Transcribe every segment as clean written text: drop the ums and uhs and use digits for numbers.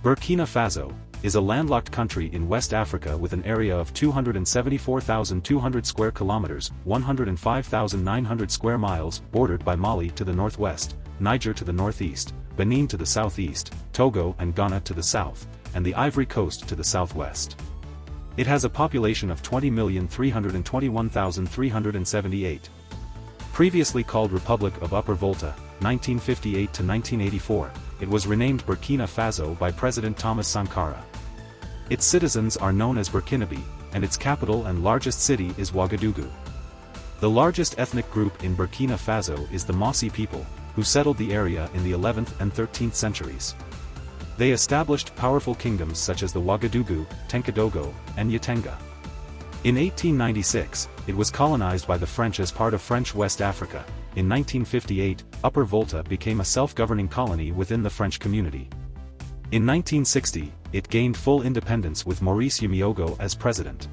Burkina Faso is a landlocked country in West Africa with an area of 274,200 square kilometers, 105,900 square miles, bordered by Mali to the northwest, Niger to the northeast, Benin to the southeast, Togo and Ghana to the south, and the Ivory Coast to the southwest. It has a population of 20,321,378. Previously called Republic of Upper Volta, 1958 to 1984, it was renamed Burkina Faso by President Thomas Sankara. Its citizens are known as Burkinabe, and its capital and largest city is Ouagadougou. The largest ethnic group in Burkina Faso is the Mossi people, who settled the area in the 11th and 13th centuries. They established powerful kingdoms such as the Ouagadougou, Tenkadogo, and Yatenga. In 1896, it was colonized by the French as part of French West Africa. In 1958, Upper Volta became a self-governing colony within the French community. In 1960, it gained full independence with Maurice Yimiogo as president.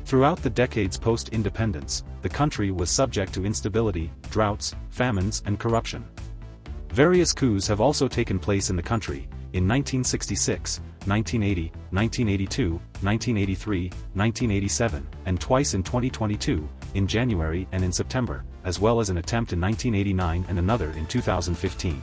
Throughout the decades post-independence, the country was subject to instability, droughts, famines and corruption. Various coups have also taken place in the country, in 1966, 1980, 1982, 1983, 1987, and twice in 2022, in January and in September, as well as an attempt in 1989 and another in 2015.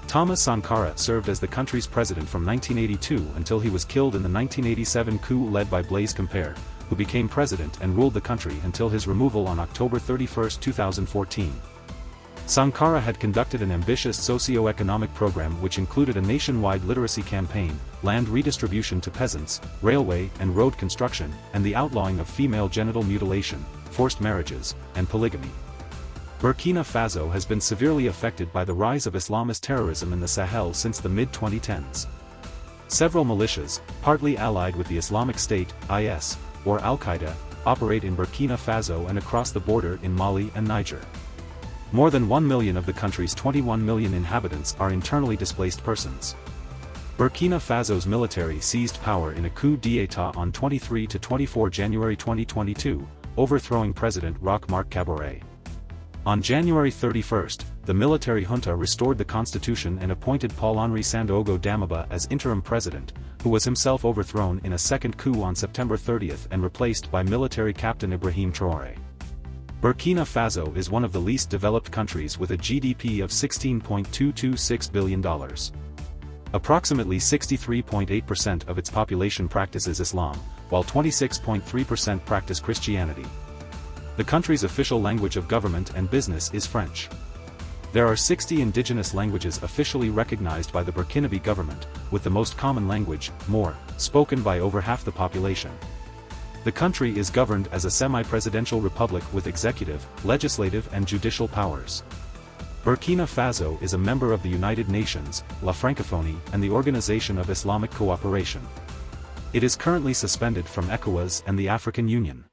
Thomas Sankara served as the country's president from 1982 until he was killed in the 1987 coup led by Blaise Compaoré, who became president and ruled the country until his removal on October 31, 2014. Sankara had conducted an ambitious socio-economic program which included a nationwide literacy campaign, land redistribution to peasants, railway and road construction, and the outlawing of female genital mutilation, forced marriages, and polygamy. Burkina Faso has been severely affected by the rise of Islamist terrorism in the Sahel since the mid-2010s. Several militias, partly allied with the Islamic State, IS, or Al-Qaeda, operate in Burkina Faso and across the border in Mali and Niger. More than 1 million of the country's 21 million inhabitants are internally displaced persons. Burkina Faso's military seized power in a coup d'état on 23 to 24 January 2022, overthrowing President Roch-Marc Kaboré. On January 31, the military junta restored the constitution and appointed Paul-Henri Sandaogo Damiba as interim president, who was himself overthrown in a second coup on September 30 and replaced by military captain Ibrahim Traoré. Burkina Faso is one of the least developed countries with a GDP of $16.226 billion. Approximately 63.8% of its population practices Islam, while 26.3% practice Christianity. The country's official language of government and business is French. There are 60 indigenous languages officially recognized by the Burkinabe government, with the most common language, Moor, spoken by over half the population. The country is governed as a semi-presidential republic with executive, legislative and judicial powers. Burkina Faso is a member of the United Nations, La Francophonie and the Organization of Islamic Cooperation. It is currently suspended from ECOWAS and the African Union.